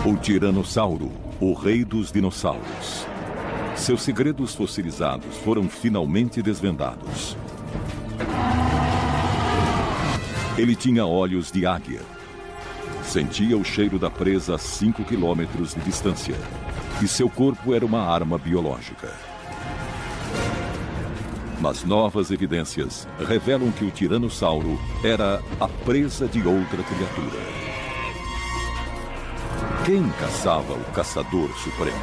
O Tiranossauro, o rei dos dinossauros. Seus segredos fossilizados foram finalmente desvendados. Ele tinha olhos de águia. Sentia o cheiro da presa a 5 quilômetros de distância. E seu corpo era uma arma biológica. Mas novas evidências revelam que o Tiranossauro era a presa de outra criatura. Quem caçava o caçador supremo?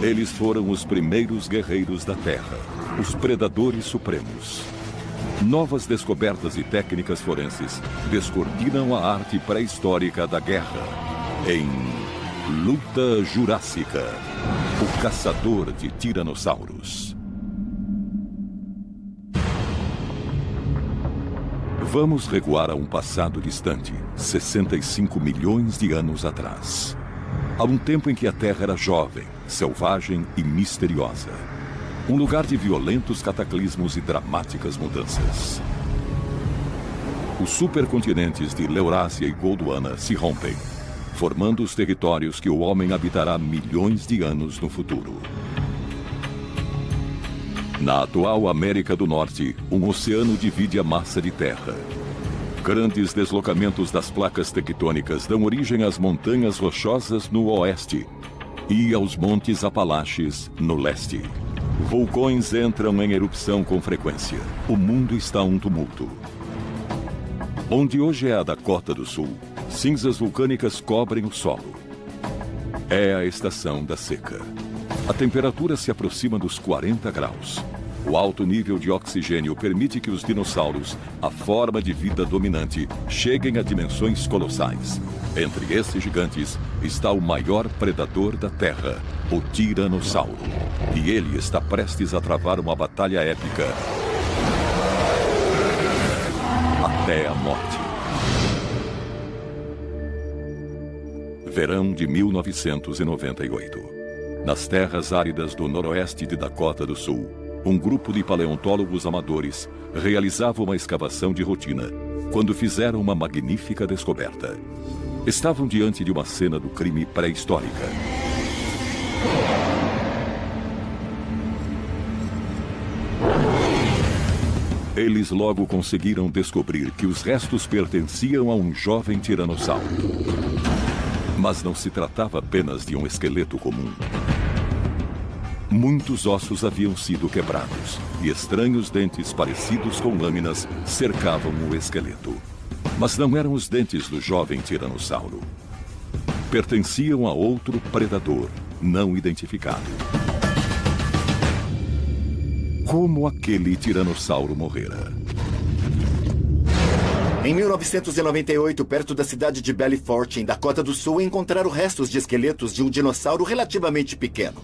Eles foram os primeiros guerreiros da Terra, os predadores supremos. Novas descobertas e técnicas forenses descortinam a arte pré-histórica da guerra em Luta Jurássica, o caçador de tiranossauros. Vamos recuar a um passado distante, 65 milhões de anos atrás. A um tempo em que a Terra era jovem, selvagem e misteriosa. Um lugar de violentos cataclismos e dramáticas mudanças. Os supercontinentes de Eurásia e Gondwana se rompem, formando os territórios que o homem habitará milhões de anos no futuro. Na atual América do Norte, um oceano divide a massa de terra. Grandes deslocamentos das placas tectônicas dão origem às montanhas rochosas no oeste e aos montes Apalaches no leste. Vulcões entram em erupção com frequência. O mundo está um tumulto. Onde hoje é a Dakota do Sul, cinzas vulcânicas cobrem o solo. É a estação da seca. A temperatura se aproxima dos 40 graus. O alto nível de oxigênio permite que os dinossauros, a forma de vida dominante, cheguem a dimensões colossais. Entre esses gigantes está o maior predador da Terra, o Tiranossauro. E ele está prestes a travar uma batalha épica até a morte. Verão de 1998. Nas terras áridas do noroeste de Dakota do Sul, um grupo de paleontólogos amadores realizava uma escavação de rotina quando fizeram uma magnífica descoberta. Estavam diante de uma cena do crime pré-histórica. Eles logo conseguiram descobrir que os restos pertenciam a um jovem tiranossauro. Mas não se tratava apenas de um esqueleto comum. Muitos ossos haviam sido quebrados e estranhos dentes parecidos com lâminas cercavam o esqueleto. Mas não eram os dentes do jovem tiranossauro. Pertenciam a outro predador, não identificado. Como aquele tiranossauro morrera? Em 1998, perto da cidade de Belfort, em Dakota do Sul, encontraram restos de esqueletos de um dinossauro relativamente pequeno.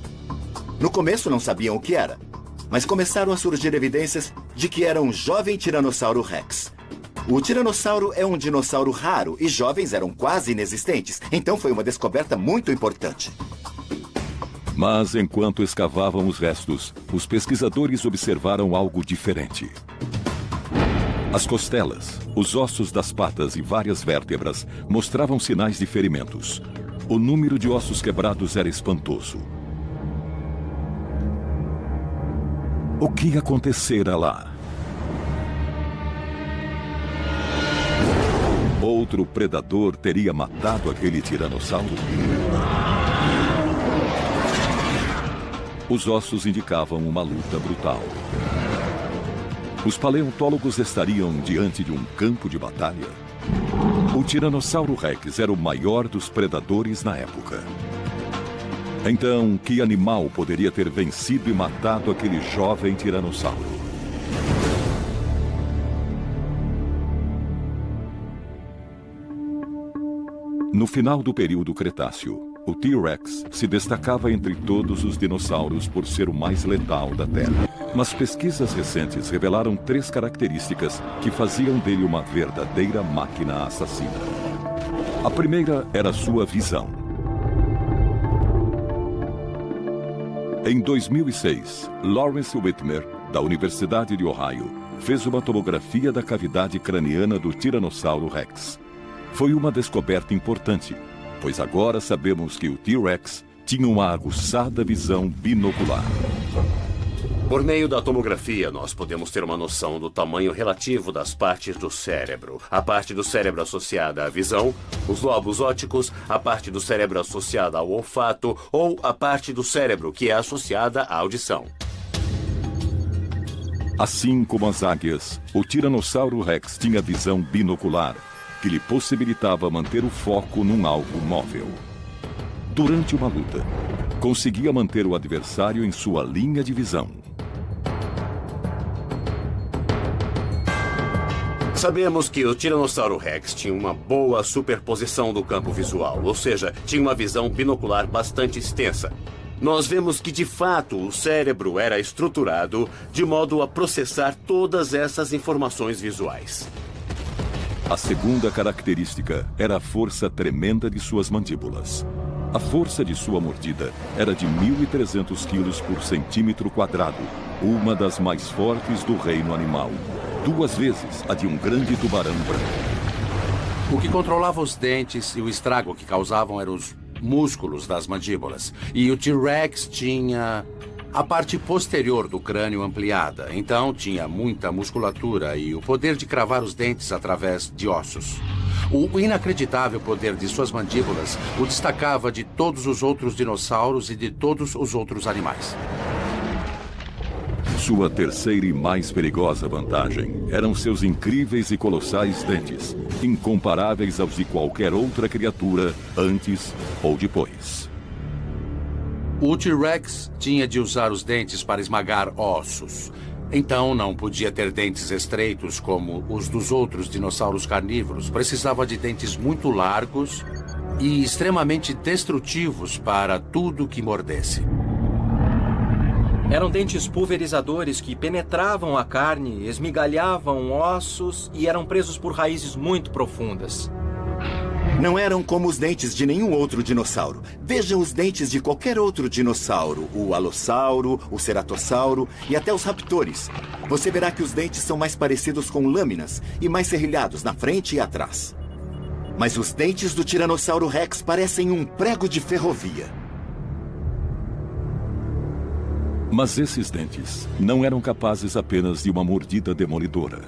No começo não sabiam o que era, mas começaram a surgir evidências de que era um jovem Tiranossauro Rex. O tiranossauro é um dinossauro raro e jovens eram quase inexistentes, então foi uma descoberta muito importante. Mas enquanto escavavam os restos, os pesquisadores observaram algo diferente. As costelas, os ossos das patas e várias vértebras mostravam sinais de ferimentos. O número de ossos quebrados era espantoso. O que acontecera lá? Outro predador teria matado aquele tiranossauro? Os ossos indicavam uma luta brutal. Os paleontólogos estariam diante de um campo de batalha? O Tiranossauro Rex era o maior dos predadores na época. Então, que animal poderia ter vencido e matado aquele jovem tiranossauro? No final do período Cretáceo, o T-Rex se destacava entre todos os dinossauros por ser o mais letal da Terra. Mas pesquisas recentes revelaram 3 características que faziam dele uma verdadeira máquina assassina. A primeira era sua visão. Em 2006, Lawrence Whitmer, da Universidade de Ohio, fez uma tomografia da cavidade craniana do Tiranossauro Rex. Foi uma descoberta importante, pois agora sabemos que o T-Rex tinha uma aguçada visão binocular. Por meio da tomografia, nós podemos ter uma noção do tamanho relativo das partes do cérebro. A parte do cérebro associada à visão, os lobos ópticos, a parte do cérebro associada ao olfato ou a parte do cérebro que é associada à audição. Assim como as águias, o Tiranossauro Rex tinha visão binocular, que lhe possibilitava manter o foco num alvo móvel. Durante uma luta, conseguia manter o adversário em sua linha de visão. Sabemos que o Tiranossauro Rex tinha uma boa superposição do campo visual, ou seja, tinha uma visão binocular bastante extensa. Nós vemos que, de fato, o cérebro era estruturado de modo a processar todas essas informações visuais. A segunda característica era a força tremenda de suas mandíbulas. A força de sua mordida era de 1.300 quilos por centímetro quadrado, uma das mais fortes do reino animal. 2 vezes a de um grande tubarão branco. O que controlava os dentes e o estrago que causavam eram os músculos das mandíbulas. E o T-Rex tinha a parte posterior do crânio ampliada. Então tinha muita musculatura e o poder de cravar os dentes através de ossos. O inacreditável poder de suas mandíbulas o destacava de todos os outros dinossauros e de todos os outros animais. Sua terceira e mais perigosa vantagem eram seus incríveis e colossais dentes, incomparáveis aos de qualquer outra criatura antes ou depois. O T-Rex tinha de usar os dentes para esmagar ossos. Então não podia ter dentes estreitos como os dos outros dinossauros carnívoros. Precisava de dentes muito largos e extremamente destrutivos para tudo que mordesse. Eram dentes pulverizadores que penetravam a carne, esmigalhavam ossos e eram presos por raízes muito profundas. Não eram como os dentes de nenhum outro dinossauro. Vejam os dentes de qualquer outro dinossauro, o alossauro, o ceratossauro e até os raptores. Você verá que os dentes são mais parecidos com lâminas e mais serrilhados na frente e atrás. Mas os dentes do Tiranossauro Rex parecem um prego de ferrovia. Mas esses dentes não eram capazes apenas de uma mordida demolidora.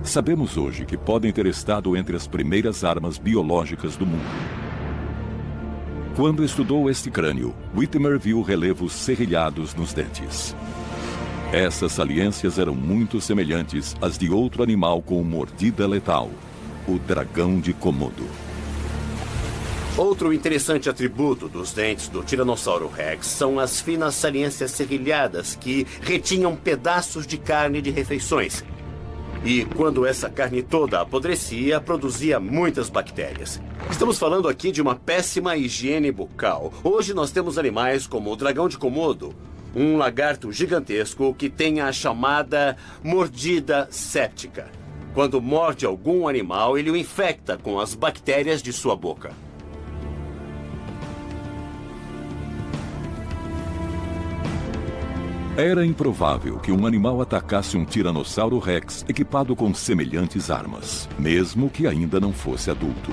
Sabemos hoje que podem ter estado entre as primeiras armas biológicas do mundo. Quando estudou este crânio, Whitmer viu relevos serrilhados nos dentes. Essas saliências eram muito semelhantes às de outro animal com mordida letal, o dragão de Komodo. Outro interessante atributo dos dentes do Tiranossauro Rex são as finas saliências serrilhadas que retinham pedaços de carne de refeições. E quando essa carne toda apodrecia, produzia muitas bactérias. Estamos falando aqui de uma péssima higiene bucal. Hoje nós temos animais como o dragão de Komodo, um lagarto gigantesco que tem a chamada mordida séptica. Quando morde algum animal, ele o infecta com as bactérias de sua boca. Era improvável que um animal atacasse um Tiranossauro Rex equipado com semelhantes armas, mesmo que ainda não fosse adulto.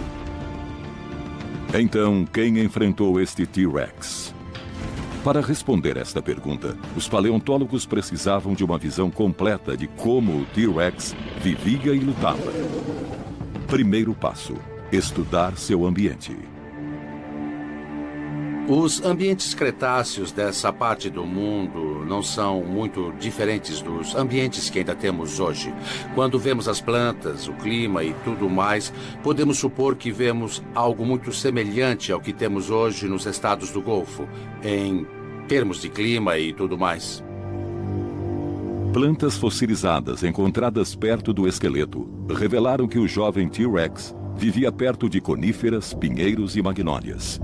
Então, quem enfrentou este T-Rex? Para responder esta pergunta, os paleontólogos precisavam de uma visão completa de como o T-Rex vivia e lutava. Primeiro passo: estudar seu ambiente. Os ambientes cretáceos dessa parte do mundo não são muito diferentes dos ambientes que ainda temos hoje. Quando vemos as plantas, o clima e tudo mais, podemos supor que vemos algo muito semelhante ao que temos hoje nos estados do Golfo, em termos de clima e tudo mais. Plantas fossilizadas encontradas perto do esqueleto revelaram que o jovem T-Rex vivia perto de coníferas, pinheiros e magnólias.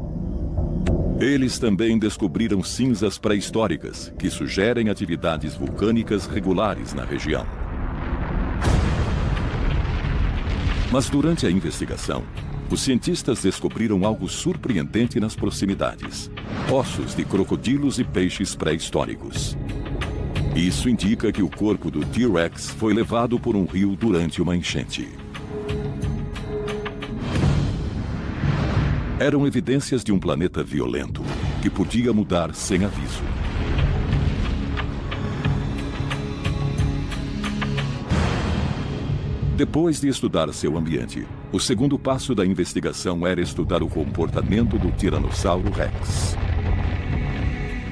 Eles também descobriram cinzas pré-históricas que sugerem atividades vulcânicas regulares na região. Mas durante a investigação, os cientistas descobriram algo surpreendente nas proximidades: ossos de crocodilos e peixes pré-históricos. Isso indica que o corpo do T-Rex foi levado por um rio durante uma enchente. Eram evidências de um planeta violento que podia mudar sem aviso. Depois de estudar seu ambiente, o segundo passo da investigação era estudar o comportamento do Tiranossauro Rex.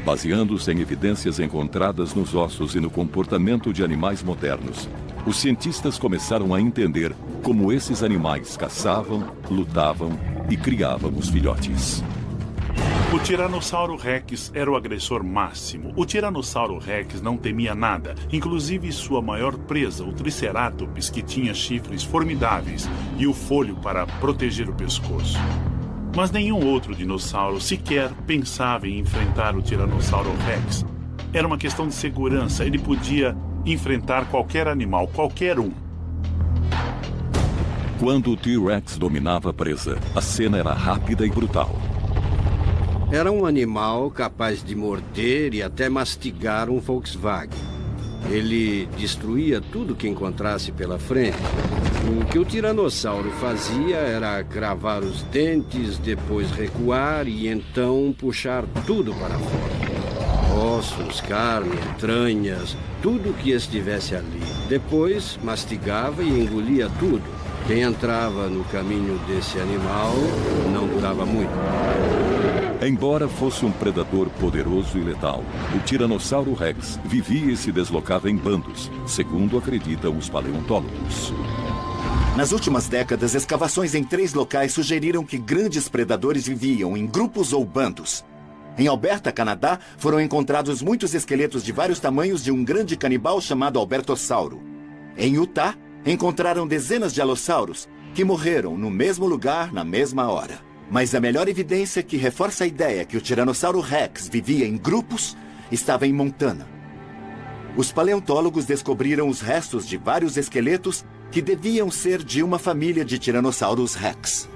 Baseando-se em evidências encontradas nos ossos e no comportamento de animais modernos, os cientistas começaram a entender como esses animais caçavam, lutavam e criavam os filhotes. O Tiranossauro Rex era o agressor máximo. O Tiranossauro Rex não temia nada, inclusive sua maior presa, o Triceratops, que tinha chifres formidáveis e o folho para proteger o pescoço. Mas nenhum outro dinossauro sequer pensava em enfrentar o Tiranossauro Rex. Era uma questão de segurança, ele podia enfrentar qualquer animal, qualquer um. Quando o T-Rex dominava a presa, a cena era rápida e brutal. Era um animal capaz de morder e até mastigar um Volkswagen. Ele destruía tudo que encontrasse pela frente. O que o tiranossauro fazia era cravar os dentes, depois recuar e então puxar tudo para fora. Ossos, carne, entranhas, tudo que estivesse ali. Depois mastigava e engolia tudo. Quem entrava no caminho desse animal não durava muito. Embora fosse um predador poderoso e letal, o Tiranossauro Rex vivia e se deslocava em bandos, segundo acreditam os paleontólogos. Nas últimas décadas, escavações em 3 locais sugeriram que grandes predadores viviam em grupos ou bandos. Em Alberta, Canadá, foram encontrados muitos esqueletos de vários tamanhos de um grande canibal chamado Albertossauro. Em Utah, encontraram dezenas de alossauros que morreram no mesmo lugar na mesma hora. Mas a melhor evidência que reforça a ideia que o Tiranossauro Rex vivia em grupos estava em Montana. Os paleontólogos descobriram os restos de vários esqueletos que deviam ser de uma família de Tiranossauros Rex.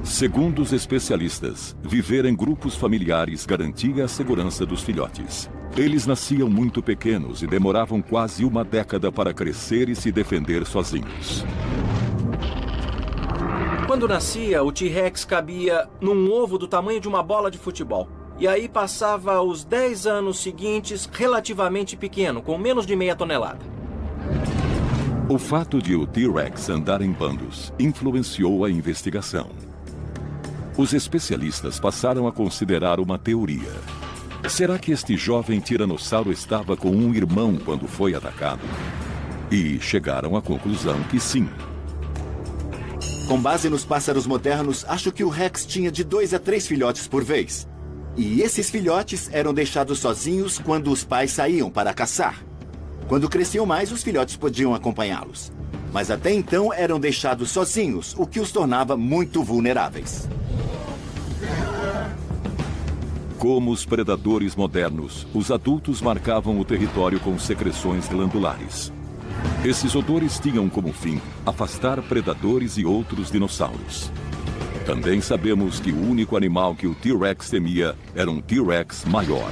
Segundo os especialistas, viver em grupos familiares garantia a segurança dos filhotes. Eles nasciam muito pequenos e demoravam quase uma década para crescer e se defender sozinhos. Quando nascia, o T-Rex cabia num ovo do tamanho de uma bola de futebol. E aí passava os 10 anos seguintes relativamente pequeno, com menos de meia tonelada. O fato de o T-Rex andar em bandos influenciou a investigação. Os especialistas passaram a considerar uma teoria. Será que este jovem tiranossauro estava com um irmão quando foi atacado? E chegaram à conclusão que sim. Com base nos pássaros modernos, acho que o Rex tinha de 2 a 3 filhotes por vez. E esses filhotes eram deixados sozinhos quando os pais saíam para caçar. Quando cresciam mais, os filhotes podiam acompanhá-los. Mas até então eram deixados sozinhos, o que os tornava muito vulneráveis. Como os predadores modernos, os adultos marcavam o território com secreções glandulares. Esses odores tinham como fim afastar predadores e outros dinossauros. Também sabemos que o único animal que o T-Rex temia era um T-Rex maior.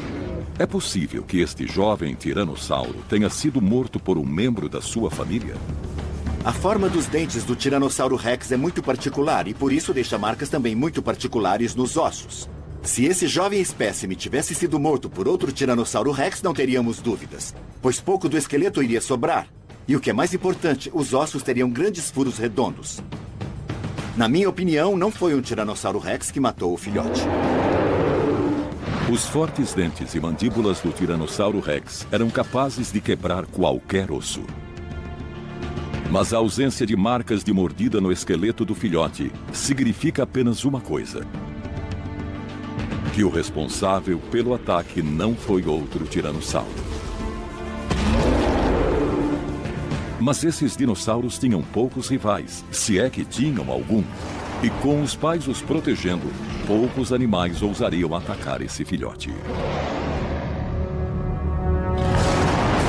É possível que este jovem tiranossauro tenha sido morto por um membro da sua família? A forma dos dentes do Tiranossauro Rex é muito particular e por isso deixa marcas também muito particulares nos ossos. Se esse jovem espécime tivesse sido morto por outro Tiranossauro Rex, não teríamos dúvidas, pois pouco do esqueleto iria sobrar. E o que é mais importante, os ossos teriam grandes furos redondos. Na minha opinião, não foi um Tiranossauro Rex que matou o filhote. Os fortes dentes e mandíbulas do Tiranossauro Rex eram capazes de quebrar qualquer osso. Mas a ausência de marcas de mordida no esqueleto do filhote significa apenas uma coisa: que o responsável pelo ataque não foi outro tiranossauro. Mas esses dinossauros tinham poucos rivais, se é que tinham algum. E com os pais os protegendo, poucos animais ousariam atacar esse filhote.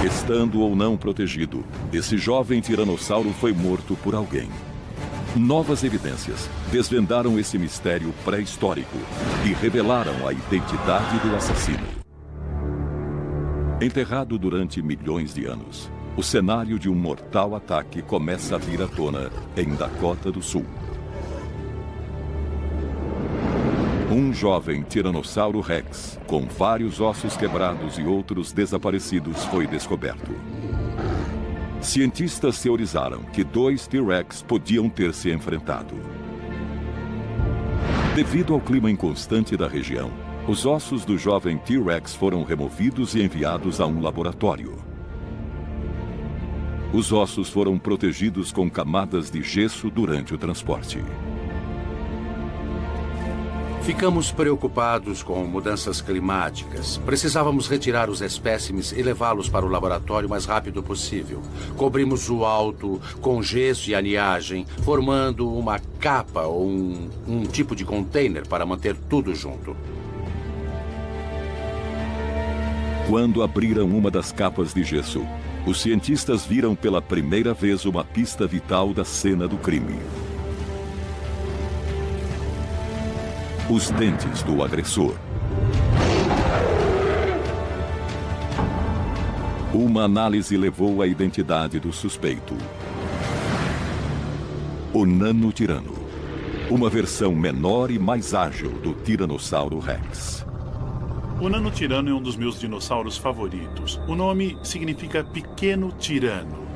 Estando ou não protegido, esse jovem tiranossauro foi morto por alguém. Novas evidências desvendaram esse mistério pré-histórico e revelaram a identidade do assassino. Enterrado durante milhões de anos, o cenário de um mortal ataque começa a vir à tona em Dakota do Sul. Um jovem Tiranossauro Rex, com vários ossos quebrados e outros desaparecidos, foi descoberto. Cientistas teorizaram que 2 T-Rex podiam ter se enfrentado. Devido ao clima inconstante da região, os ossos do jovem T-Rex foram removidos e enviados a um laboratório. Os ossos foram protegidos com camadas de gesso durante o transporte. Ficamos preocupados com mudanças climáticas. Precisávamos retirar os espécimes e levá-los para o laboratório o mais rápido possível. Cobrimos o alto com gesso e aniagem, formando uma capa ou um tipo de container para manter tudo junto. Quando abriram uma das capas de gesso, os cientistas viram pela primeira vez uma pista vital da cena do crime. Os dentes do agressor. Uma análise levou à identidade do suspeito. O Nanotirano. Uma versão menor e mais ágil do Tiranossauro Rex. O Nanotirano é um dos meus dinossauros favoritos. O nome significa pequeno tirano.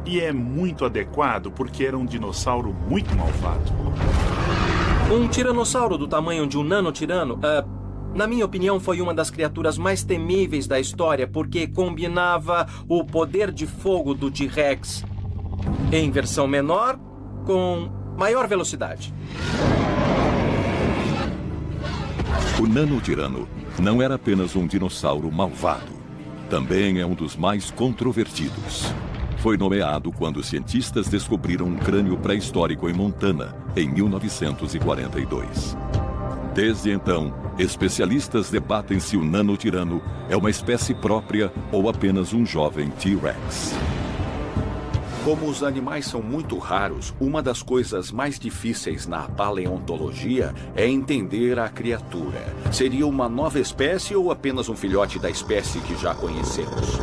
E é muito adequado porque era um dinossauro muito malvado. Um tiranossauro do tamanho de um nanotirano, na minha opinião, foi uma das criaturas mais temíveis da história porque combinava o poder de fogo do T-Rex em versão menor com maior velocidade. O Nanotirano não era apenas um dinossauro malvado. Também é um dos mais controvertidos. Foi nomeado quando cientistas descobriram um crânio pré-histórico em Montana, em 1942. Desde então, especialistas debatem se o Nanotirano é uma espécie própria ou apenas um jovem T-Rex. Como os animais são muito raros, uma das coisas mais difíceis na paleontologia é entender a criatura. Seria uma nova espécie ou apenas um filhote da espécie que já conhecemos?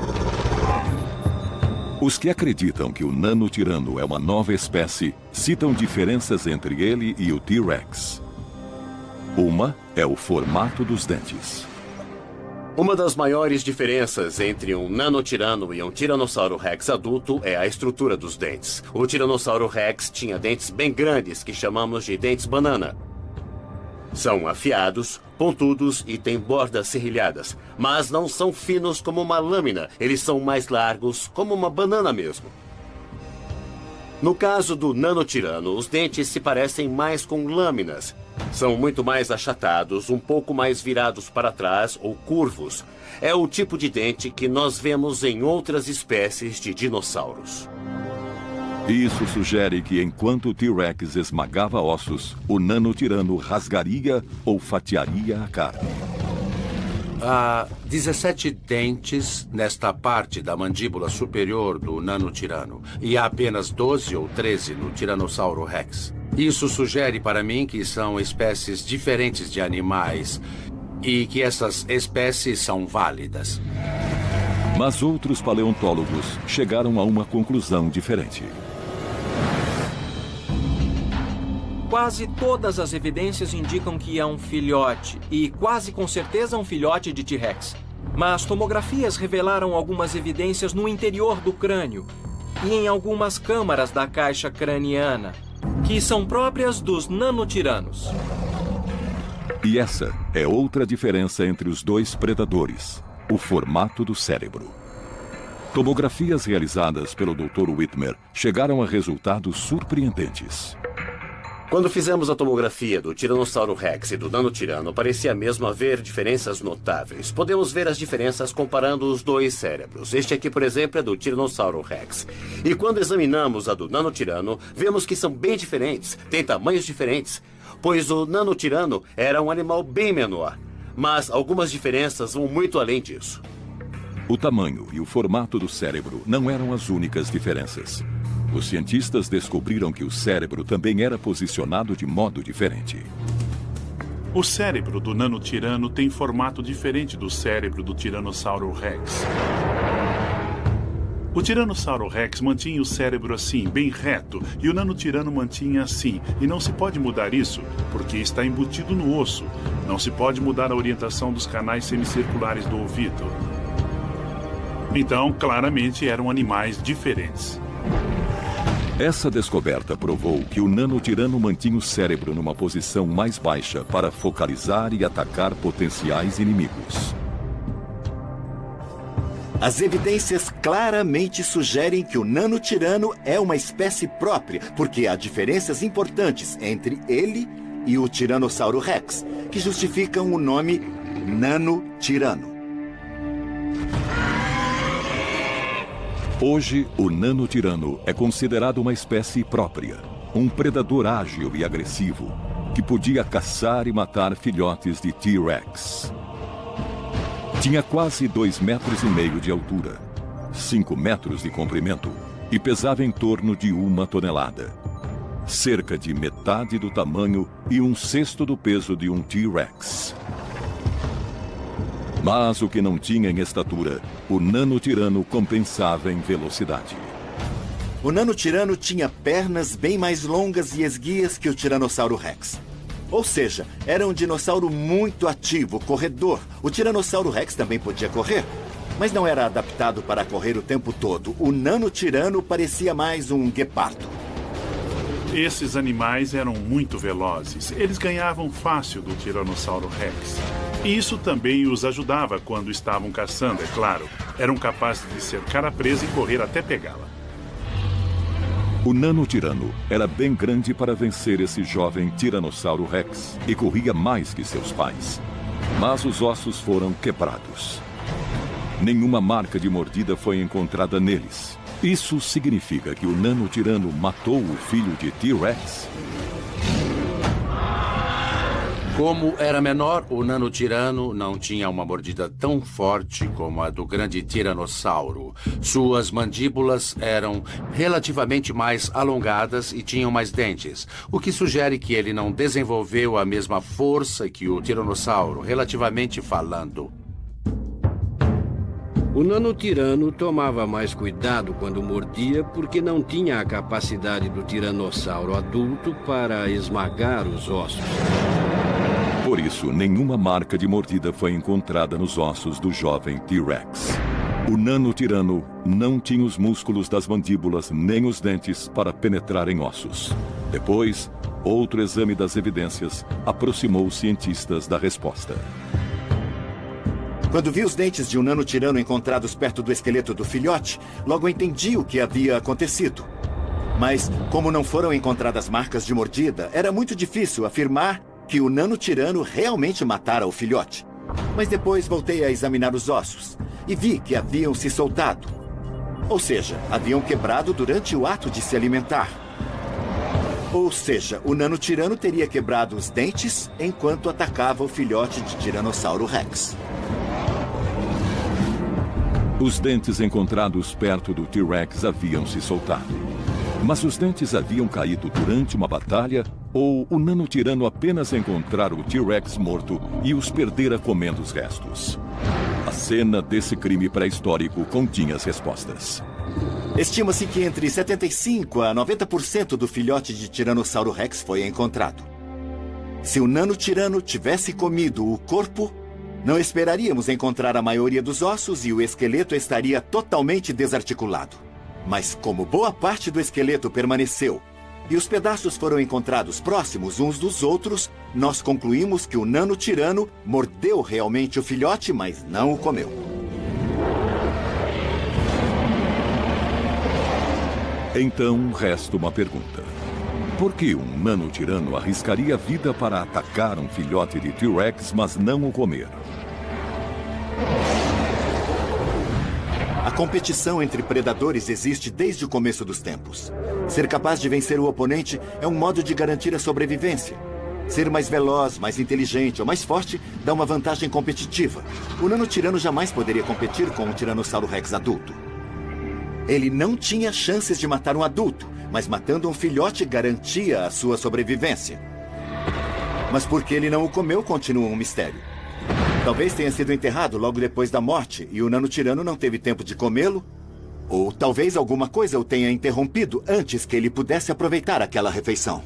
Os que acreditam que o Nanotirano é uma nova espécie citam diferenças entre ele e o T-Rex. Uma é o formato dos dentes. Uma das maiores diferenças entre um Nanotirano e um Tiranossauro Rex adulto é a estrutura dos dentes. O Tiranossauro Rex tinha dentes bem grandes, que chamamos de dentes banana. São afiados, pontudos e têm bordas serrilhadas, mas não são finos como uma lâmina. Eles são mais largos, como uma banana mesmo. No caso do Nanotirano, os dentes se parecem mais com lâminas. São muito mais achatados, um pouco mais virados para trás ou curvos. É o tipo de dente que nós vemos em outras espécies de dinossauros. Isso sugere que enquanto o T-Rex esmagava ossos, o Nanotirano rasgaria ou fatiaria a carne. Há 17 dentes nesta parte da mandíbula superior do Nanotirano e há apenas 12 ou 13 no Tiranossauro Rex. Isso sugere para mim que são espécies diferentes de animais e que essas espécies são válidas. Mas outros paleontólogos chegaram a uma conclusão diferente. Quase todas as evidências indicam que é um filhote, e quase com certeza um filhote de T-Rex. Mas tomografias revelaram algumas evidências no interior do crânio e em algumas câmaras da caixa craniana, que são próprias dos nanotiranos. E essa é outra diferença entre os dois predadores: o formato do cérebro. Tomografias realizadas pelo Dr. Whitmer chegaram a resultados surpreendentes. Quando fizemos a tomografia do Tiranossauro Rex e do Nanotirano, parecia mesmo haver diferenças notáveis. Podemos ver as diferenças comparando os dois cérebros. Este aqui, por exemplo, é do Tiranossauro Rex. E quando examinamos a do Nanotirano, vemos que são bem diferentes, têm tamanhos diferentes, pois o Nanotirano era um animal bem menor. Mas algumas diferenças vão muito além disso. O tamanho e o formato do cérebro não eram as únicas diferenças. Os cientistas descobriram que o cérebro também era posicionado de modo diferente. O cérebro do nanotirano tem formato diferente do cérebro do Tiranossauro Rex. O Tiranossauro Rex mantinha o cérebro assim, bem reto, e o nanotirano mantinha assim. E não se pode mudar isso, porque está embutido no osso. Não se pode mudar a orientação dos canais semicirculares do ouvido. Então, claramente, eram animais diferentes. Essa descoberta provou que o nanotirano mantinha o cérebro numa posição mais baixa para focalizar e atacar potenciais inimigos. As evidências claramente sugerem que o nanotirano é uma espécie própria, porque há diferenças importantes entre ele e o Tiranossauro Rex, que justificam o nome nanotirano. Hoje, o nanotirano é considerado uma espécie própria, um predador ágil e agressivo, que podia caçar e matar filhotes de T-Rex. Tinha quase 2,5 metros de altura, 5 metros de comprimento e pesava em torno de 1 tonelada. Cerca de metade do tamanho e 1/6 do peso de um T-Rex. Mas o que não tinha em estatura, o nanotirano compensava em velocidade. O nanotirano tinha pernas bem mais longas e esguias que o Tiranossauro Rex. Ou seja, era um dinossauro muito ativo, corredor. O Tiranossauro Rex também podia correr, mas não era adaptado para correr o tempo todo. O nanotirano parecia mais um guepardo. Esses animais eram muito velozes. Eles ganhavam fácil do Tiranossauro Rex. E isso também os ajudava quando estavam caçando, é claro. Eram capazes de cercar a presa e correr até pegá-la. O nanotirano era bem grande para vencer esse jovem Tiranossauro Rex e corria mais que seus pais. Mas os ossos foram quebrados. Nenhuma marca de mordida foi encontrada neles. Isso significa que o nanotirano matou o filho de T-Rex? Como era menor, o nanotirano não tinha uma mordida tão forte como a do grande tiranossauro. Suas mandíbulas eram relativamente mais alongadas e tinham mais dentes, o que sugere que ele não desenvolveu a mesma força que o tiranossauro, relativamente falando. O nanotirano tomava mais cuidado quando mordia porque não tinha a capacidade do tiranossauro adulto para esmagar os ossos. Por isso, nenhuma marca de mordida foi encontrada nos ossos do jovem T-Rex. O nanotirano não tinha os músculos das mandíbulas nem os dentes para penetrar em ossos. Depois, outro exame das evidências aproximou os cientistas da resposta. Quando vi os dentes de um nanotirano encontrados perto do esqueleto do filhote, logo entendi o que havia acontecido. Mas, como não foram encontradas marcas de mordida, era muito difícil afirmar que o nanotirano realmente matara o filhote. Mas depois voltei a examinar os ossos e vi que haviam se soltado. Ou seja, haviam quebrado durante o ato de se alimentar. Ou seja, o nanotirano teria quebrado os dentes enquanto atacava o filhote de Tiranossauro Rex. Os dentes encontrados perto do T-Rex haviam se soltado. Mas os dentes haviam caído durante uma batalha ou o nanotirano apenas encontrara o T-Rex morto e os perdera comendo os restos? A cena desse crime pré-histórico continha as respostas. Estima-se que entre 75% a 90% do filhote de Tiranossauro Rex foi encontrado. Se o nanotirano tivesse comido o corpo, não esperaríamos encontrar a maioria dos ossos e o esqueleto estaria totalmente desarticulado. Mas como boa parte do esqueleto permaneceu e os pedaços foram encontrados próximos uns dos outros, nós concluímos que o nanotirano mordeu realmente o filhote, mas não o comeu. Então, resta uma pergunta. Por que um nanotirano arriscaria a vida para atacar um filhote de T-Rex, mas não o comer? A competição entre predadores existe desde o começo dos tempos. Ser capaz de vencer o oponente é um modo de garantir a sobrevivência. Ser mais veloz, mais inteligente ou mais forte dá uma vantagem competitiva. O nanotirano jamais poderia competir com um Tiranossauro Rex adulto. Ele não tinha chances de matar um adulto, mas matando um filhote garantia a sua sobrevivência. Mas por que ele não o comeu continua um mistério. Talvez tenha sido enterrado logo depois da morte e o nano-tirano não teve tempo de comê-lo. Ou talvez alguma coisa o tenha interrompido antes que ele pudesse aproveitar aquela refeição.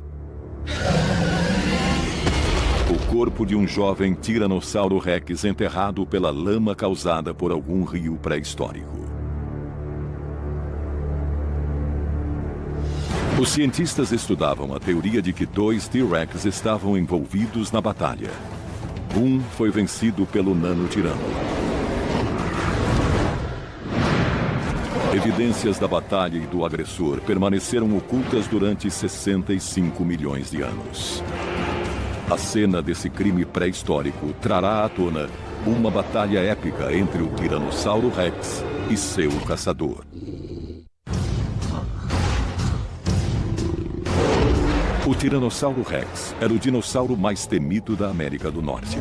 O corpo de um jovem Tiranossauro Rex enterrado pela lama causada por algum rio pré-histórico. Os cientistas estudavam a teoria de que 2 T-Rex estavam envolvidos na batalha. Um foi vencido pelo nano-tirano. Evidências da batalha e do agressor permaneceram ocultas durante 65 milhões de anos. A cena desse crime pré-histórico trará à tona uma batalha épica entre o Tiranossauro Rex e seu caçador. O Tiranossauro Rex era o dinossauro mais temido da América do Norte.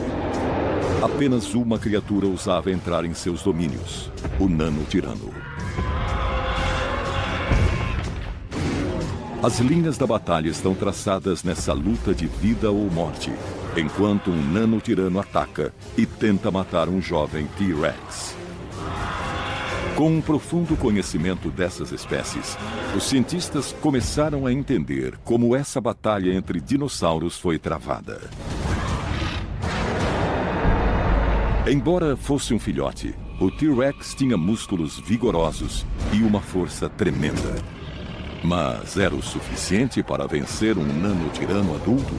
Apenas uma criatura ousava entrar em seus domínios: o nano-tirano. As linhas da batalha estão traçadas nessa luta de vida ou morte, enquanto um nano-tirano ataca e tenta matar um jovem T-Rex. Com um profundo conhecimento dessas espécies, os cientistas começaram a entender como essa batalha entre dinossauros foi travada. Embora fosse um filhote, o T-Rex tinha músculos vigorosos e uma força tremenda. Mas era o suficiente para vencer um nano-tirano adulto?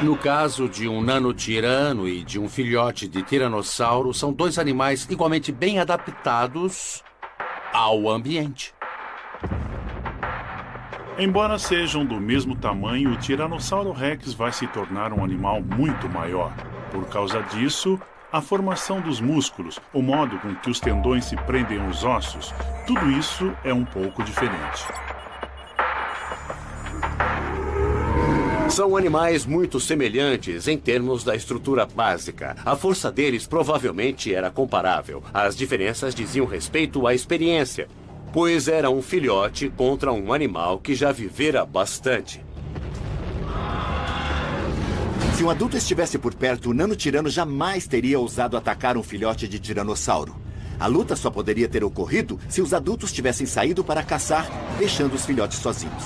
No caso de um nano-tirano e de um filhote de tiranossauro, são 2 animais igualmente bem adaptados ao ambiente. Embora sejam do mesmo tamanho, o Tiranossauro Rex vai se tornar um animal muito maior. Por causa disso, a formação dos músculos, o modo com que os tendões se prendem aos ossos, tudo isso é um pouco diferente. São animais muito semelhantes em termos da estrutura básica. A força deles provavelmente era comparável. As diferenças diziam respeito à experiência, pois era um filhote contra um animal que já vivera bastante. Se um adulto estivesse por perto, o nano-tirano jamais teria ousado atacar um filhote de tiranossauro. A luta só poderia ter ocorrido se os adultos tivessem saído para caçar, deixando os filhotes sozinhos.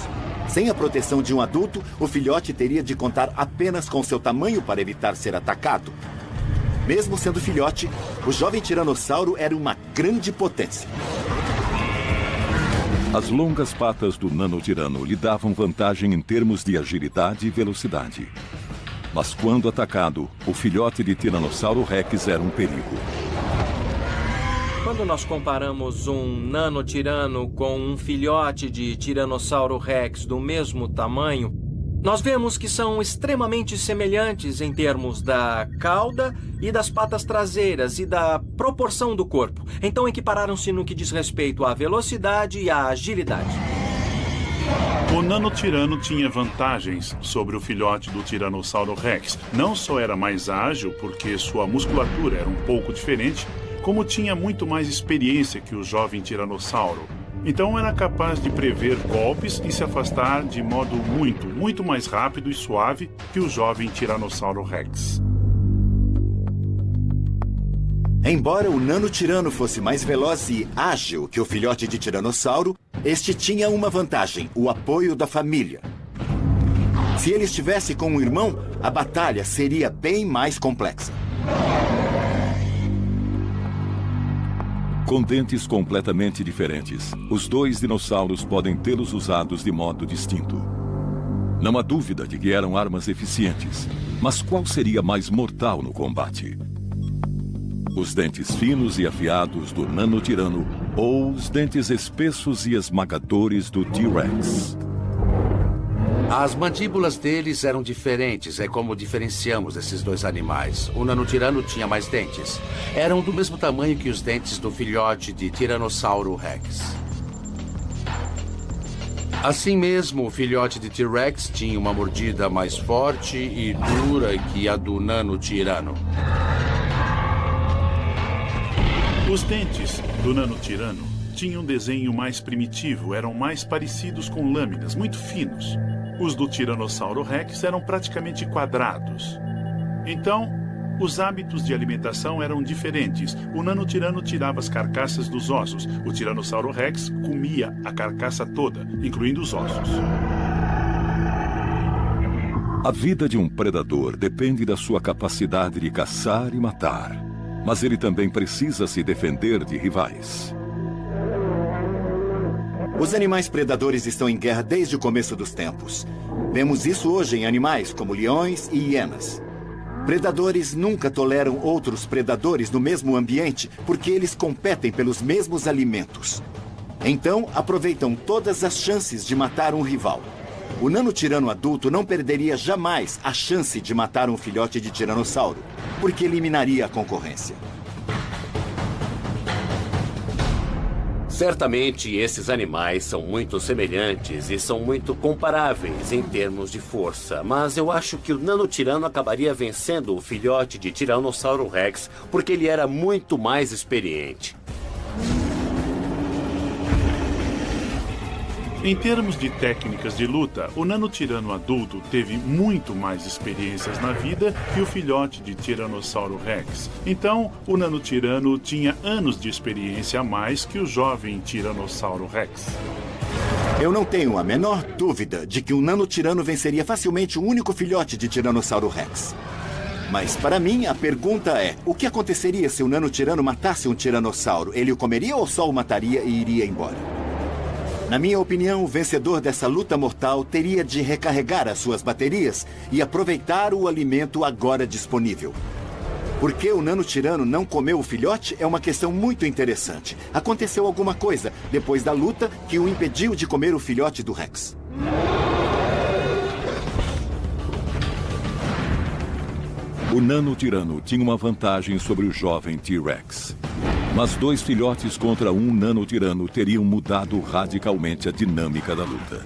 Sem a proteção de um adulto, o filhote teria de contar apenas com seu tamanho para evitar ser atacado. Mesmo sendo filhote, o jovem tiranossauro era uma grande potência. As longas patas do nano-tirano lhe davam vantagem em termos de agilidade e velocidade. Mas quando atacado, o filhote de Tiranossauro Rex era um perigo. Quando nós comparamos um nano-tirano com um filhote de Tiranossauro Rex do mesmo tamanho, nós vemos que são extremamente semelhantes em termos da cauda e das patas traseiras e da proporção do corpo. Então equipararam-se no que diz respeito à velocidade e à agilidade. O nano-tirano tinha vantagens sobre o filhote do Tiranossauro Rex. Não só era mais ágil, porque sua musculatura era um pouco diferente, como tinha muito mais experiência que o jovem tiranossauro. Então era capaz de prever golpes e se afastar de modo muito mais rápido e suave que o jovem Tiranossauro Rex. Embora o nano-tirano fosse mais veloz e ágil que o filhote de tiranossauro, este tinha uma vantagem: o apoio da família. Se ele estivesse com um irmão, a batalha seria bem mais complexa. Com dentes completamente diferentes, os 2 dinossauros podem tê-los usados de modo distinto. Não há dúvida de que eram armas eficientes, mas qual seria mais mortal no combate? Os dentes finos e afiados do nano-tirano ou os dentes espessos e esmagadores do T-Rex? As mandíbulas deles eram diferentes, é como diferenciamos esses 2 animais. O nano-tirano tinha mais dentes. Eram do mesmo tamanho que os dentes do filhote de Tiranossauro Rex. Assim mesmo, o filhote de T-Rex tinha uma mordida mais forte e dura que a do nano-tirano. Os dentes do nano-tirano tinham um desenho mais primitivo, eram mais parecidos com lâminas, muito finos. Os do Tiranossauro Rex eram praticamente quadrados. Então, os hábitos de alimentação eram diferentes. O nanotirano tirava as carcaças dos ossos. O Tiranossauro Rex comia a carcaça toda, incluindo os ossos. A vida de um predador depende da sua capacidade de caçar e matar. Mas ele também precisa se defender de rivais. Os animais predadores estão em guerra desde o começo dos tempos. Vemos isso hoje em animais como leões e hienas. Predadores nunca toleram outros predadores no mesmo ambiente porque eles competem pelos mesmos alimentos. Então, aproveitam todas as chances de matar um rival. O nanotirano adulto não perderia jamais a chance de matar um filhote de tiranossauro, porque eliminaria a concorrência. Certamente, esses animais são muito semelhantes e são muito comparáveis em termos de força, mas eu acho que o nanotirano acabaria vencendo o filhote de Tiranossauro Rex porque ele era muito mais experiente. Em termos de técnicas de luta, o nanotirano adulto teve muito mais experiências na vida que o filhote de Tiranossauro Rex. Então, o nanotirano tinha anos de experiência a mais que o jovem Tiranossauro Rex. Eu não tenho a menor dúvida de que um nanotirano venceria facilmente um único filhote de Tiranossauro Rex. Mas, para mim, a pergunta é: o que aconteceria se o nanotirano matasse um tiranossauro? Ele o comeria ou só o mataria e iria embora? Na minha opinião, o vencedor dessa luta mortal teria de recarregar as suas baterias e aproveitar o alimento agora disponível. Por que o nanotirano não comeu o filhote é uma questão muito interessante. Aconteceu alguma coisa depois da luta que o impediu de comer o filhote do Rex. O nanotirano tinha uma vantagem sobre o jovem T-Rex. Mas 2 filhotes contra um nanotirano teriam mudado radicalmente a dinâmica da luta.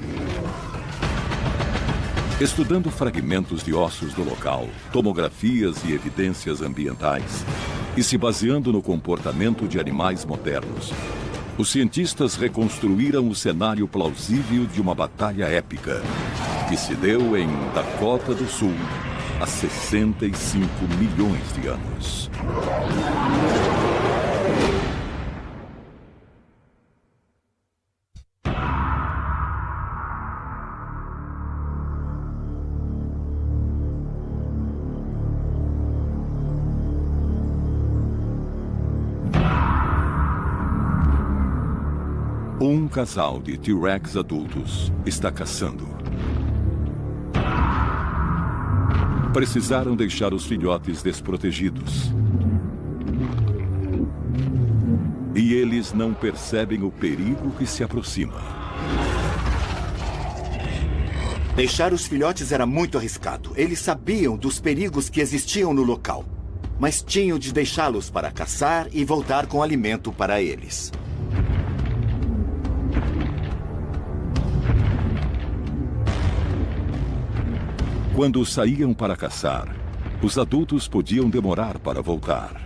Estudando fragmentos de ossos do local, tomografias e evidências ambientais, e se baseando no comportamento de animais modernos, os cientistas reconstruíram o cenário plausível de uma batalha épica que se deu em Dakota do Sul há 65 milhões de anos. Um casal de T-Rex adultos está caçando. Precisaram deixar os filhotes desprotegidos. E eles não percebem o perigo que se aproxima. Deixar os filhotes era muito arriscado. Eles sabiam dos perigos que existiam no local, mas tinham de deixá-los para caçar e voltar com alimento para eles. Quando saíam para caçar, os adultos podiam demorar para voltar.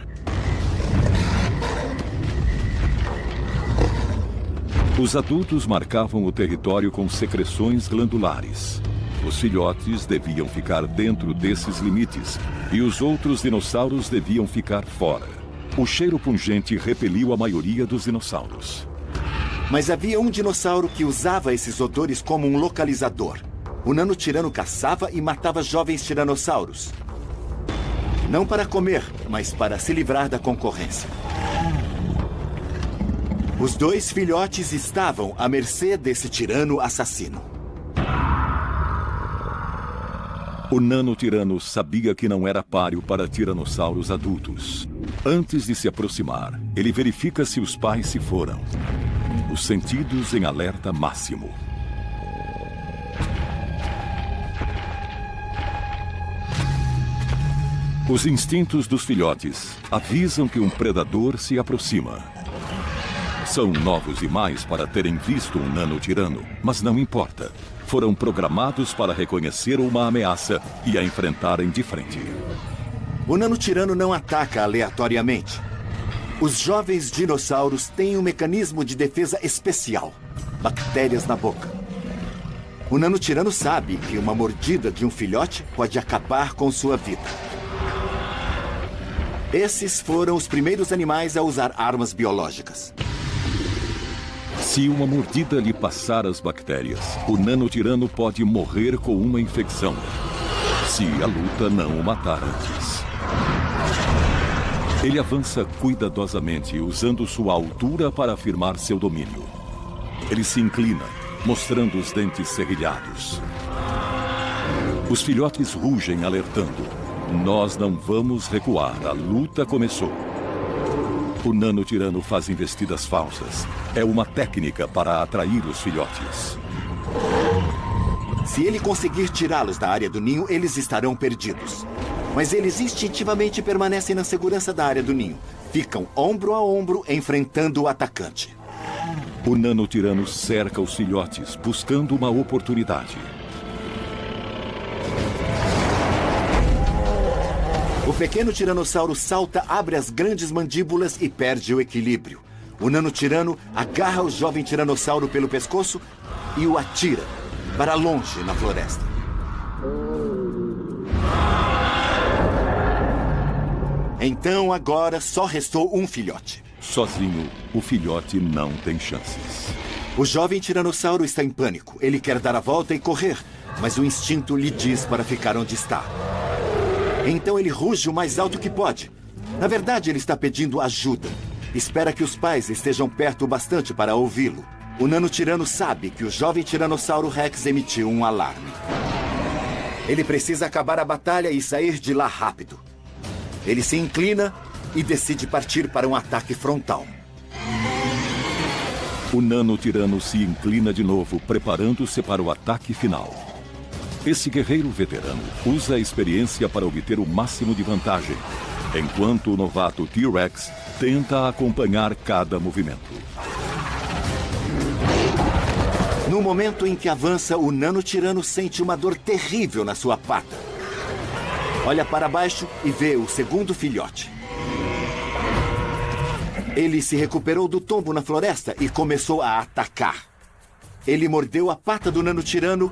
Os adultos marcavam o território com secreções glandulares. Os filhotes deviam ficar dentro desses limites e os outros dinossauros deviam ficar fora. O cheiro pungente repeliu a maioria dos dinossauros. Mas havia um dinossauro que usava esses odores como um localizador. O nanotirano caçava e matava jovens tiranossauros. Não para comer, mas para se livrar da concorrência. Os 2 filhotes estavam à mercê desse tirano assassino. O nanotirano sabia que não era páreo para tiranossauros adultos. Antes de se aproximar, ele verifica se os pais se foram. Os sentidos em alerta máximo. Os instintos dos filhotes avisam que um predador se aproxima. São novos demais para terem visto um nanotirano, mas não importa. Foram programados para reconhecer uma ameaça e a enfrentarem de frente. O nanotirano não ataca aleatoriamente. Os jovens dinossauros têm um mecanismo de defesa especial: bactérias na boca. O nanotirano sabe que uma mordida de um filhote pode acabar com sua vida. Esses foram os primeiros animais a usar armas biológicas. Se uma mordida lhe passar as bactérias, o nanotirano pode morrer com uma infecção, se a luta não o matar antes. Ele avança cuidadosamente, usando sua altura para afirmar seu domínio. Ele se inclina, mostrando os dentes serrilhados. Os filhotes rugem, alertando. Nós não vamos recuar, a luta começou. O nanotirano faz investidas falsas. É uma técnica para atrair os filhotes. Se ele conseguir tirá-los da área do ninho, eles estarão perdidos. Mas eles instintivamente permanecem na segurança da área do ninho. Ficam ombro a ombro, enfrentando o atacante. O nanotirano cerca os filhotes, buscando uma oportunidade. O pequeno tiranossauro salta, abre as grandes mandíbulas e perde o equilíbrio. O nanotirano agarra o jovem tiranossauro pelo pescoço e o atira para longe na floresta. Então, agora, só restou um filhote. Sozinho, o filhote não tem chances. O jovem tiranossauro está em pânico. Ele quer dar a volta e correr, mas o instinto lhe diz para ficar onde está. Então ele ruge o mais alto que pode. Na verdade, ele está pedindo ajuda. Espera que os pais estejam perto o bastante para ouvi-lo. O nanotirano sabe que o jovem tiranossauro Rex emitiu um alarme. Ele precisa acabar a batalha e sair de lá rápido. Ele se inclina e decide partir para um ataque frontal. O nanotirano se inclina de novo, preparando-se para o ataque final. Esse guerreiro veterano usa a experiência para obter o máximo de vantagem, enquanto o novato T-Rex tenta acompanhar cada movimento. No momento em que avança, o nanotirano sente uma dor terrível na sua pata. Olha para baixo e vê o segundo filhote. Ele se recuperou do tombo na floresta e começou a atacar. Ele mordeu a pata do nanotirano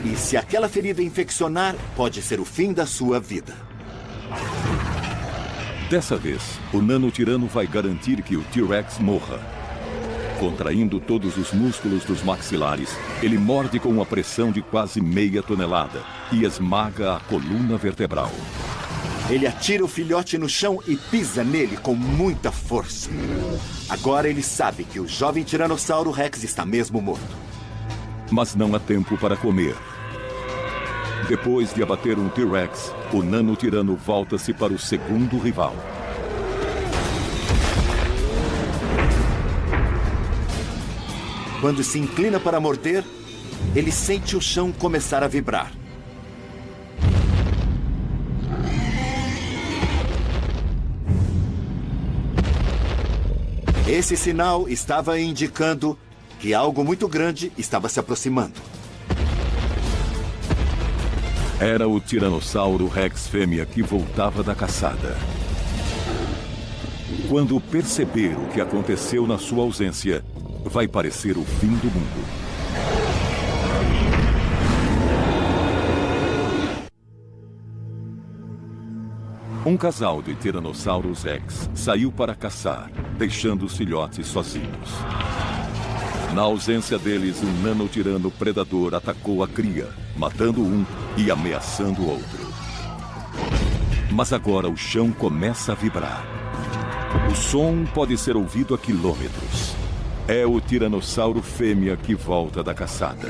e, se aquela ferida infeccionar, pode ser o fim da sua vida. Dessa vez, o nanotirano vai garantir que o T-Rex morra. Contraindo todos os músculos dos maxilares, ele morde com uma pressão de quase meia tonelada e esmaga a coluna vertebral. Ele atira o filhote no chão e pisa nele com muita força. Agora ele sabe que o jovem tiranossauro Rex está mesmo morto. Mas não há tempo para comer. Depois de abater um T-Rex, o nanotirano volta-se para o segundo rival. Quando se inclina para morder, ele sente o chão começar a vibrar. Esse sinal estava indicando que algo muito grande estava se aproximando. Era o Tiranossauro Rex fêmea que voltava da caçada. Quando perceber o que aconteceu na sua ausência, vai parecer o fim do mundo. Um casal de Tiranossauros Rex saiu para caçar, deixando os filhotes sozinhos. Na ausência deles, um nanotirano predador atacou a cria, matando um e ameaçando o outro. Mas agora o chão começa a vibrar. O som pode ser ouvido a quilômetros. É o tiranossauro fêmea que volta da caçada.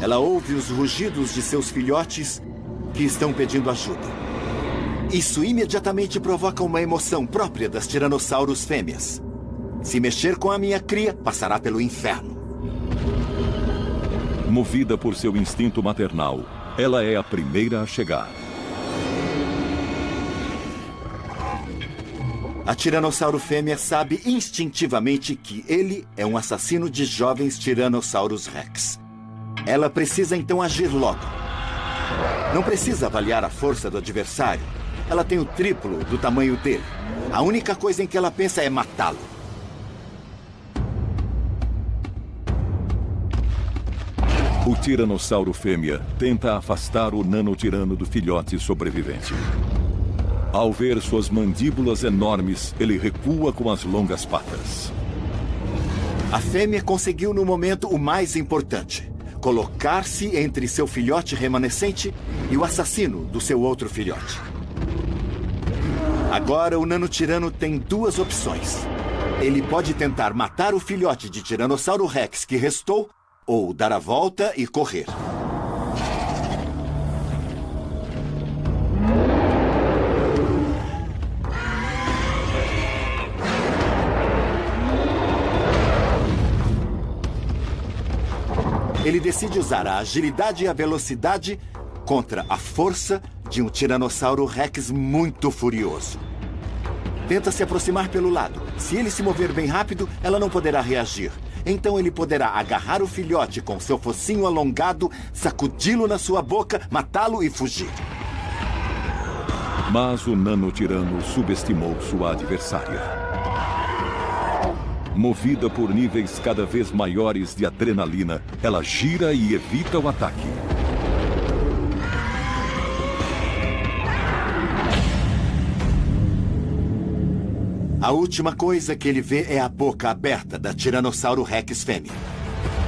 Ela ouve os rugidos de seus filhotes que estão pedindo ajuda. Isso imediatamente provoca uma emoção própria das tiranossauros fêmeas. Se mexer com a minha cria, passará pelo inferno. Movida por seu instinto maternal, ela é a primeira a chegar. A tiranossauro fêmea sabe instintivamente que ele é um assassino de jovens tiranossauros Rex. Ela precisa então agir logo. Não precisa avaliar a força do adversário. Ela tem o triplo do tamanho dele. A única coisa em que ela pensa é matá-lo. O tiranossauro fêmea tenta afastar o nanotirano do filhote sobrevivente. Ao ver suas mandíbulas enormes, ele recua com as longas patas. A fêmea conseguiu no momento o mais importante: colocar-se entre seu filhote remanescente e o assassino do seu outro filhote. Agora o nanotirano tem duas opções. Ele pode tentar matar o filhote de Tiranossauro Rex que restou, ou dar a volta e correr. Ele decide usar a agilidade e a velocidade contra a força de um Tiranossauro Rex muito furioso. Tenta se aproximar pelo lado. Se ele se mover bem rápido, ela não poderá reagir. Então ele poderá agarrar o filhote com seu focinho alongado, sacudi-lo na sua boca, matá-lo e fugir. Mas o nanotirano subestimou sua adversária. Movida por níveis cada vez maiores de adrenalina, ela gira e evita o ataque. A última coisa que ele vê é a boca aberta da Tiranossauro Rex fêmea.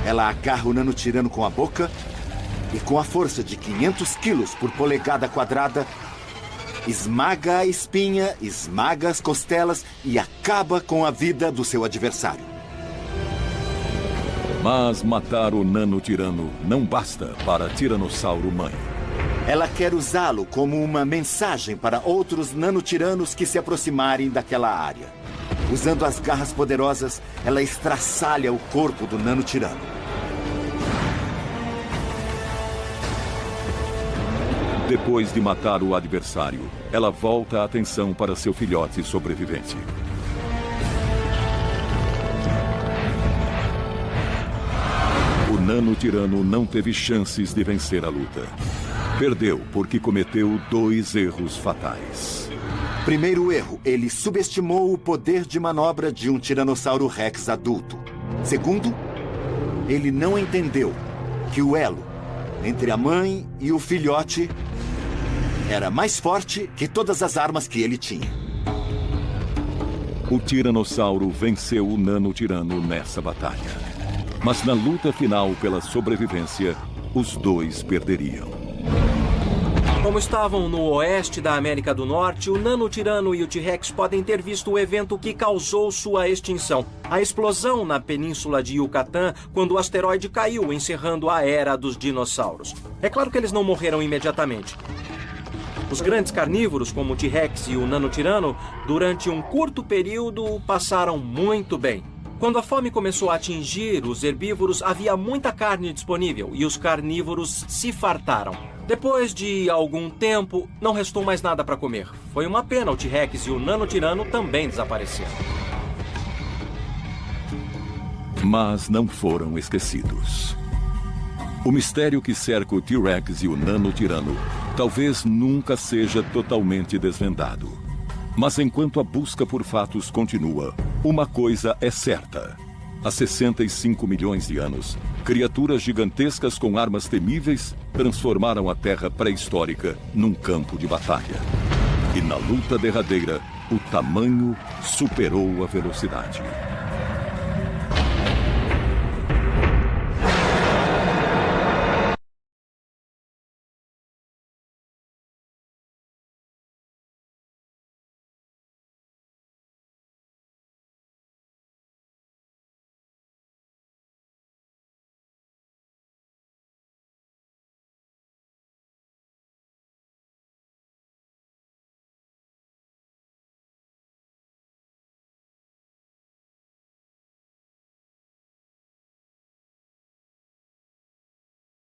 Ela agarra o nanotirano com a boca e, com a força de 500 quilos por polegada quadrada, esmaga a espinha, esmaga as costelas e acaba com a vida do seu adversário. Mas matar o nanotirano não basta para a Tiranossauro Mãe. Ela quer usá-lo como uma mensagem para outros nanotiranos que se aproximarem daquela área. Usando as garras poderosas, ela estraçalha o corpo do nanotirano. Depois de matar o adversário, ela volta a atenção para seu filhote sobrevivente. O nanotirano não teve chances de vencer a luta. Perdeu porque cometeu 2 erros fatais. Primeiro erro, ele subestimou o poder de manobra de um Tiranossauro Rex adulto. Segundo, ele não entendeu que o elo entre a mãe e o filhote era mais forte que todas as armas que ele tinha. O tiranossauro venceu o nanotirano nessa batalha. Mas na luta final pela sobrevivência, os dois perderiam. Como estavam no oeste da América do Norte, o nanotirano e o T-Rex podem ter visto o evento que causou sua extinção. A explosão na península de Yucatán, quando o asteroide caiu, encerrando a era dos dinossauros. É claro que eles não morreram imediatamente. Os grandes carnívoros, como o T-Rex e o nanotirano, durante um curto período passaram muito bem. Quando a fome começou a atingir os herbívoros, havia muita carne disponível e os carnívoros se fartaram. Depois de algum tempo, não restou mais nada para comer. Foi uma pena, o T-Rex e o nanotirano também desapareceram. Mas não foram esquecidos. O mistério que cerca o T-Rex e o nanotirano talvez nunca seja totalmente desvendado. Mas enquanto a busca por fatos continua, uma coisa é certa. Há 65 milhões de anos, criaturas gigantescas com armas temíveis transformaram a Terra pré-histórica num campo de batalha. E na luta derradeira, o tamanho superou a velocidade.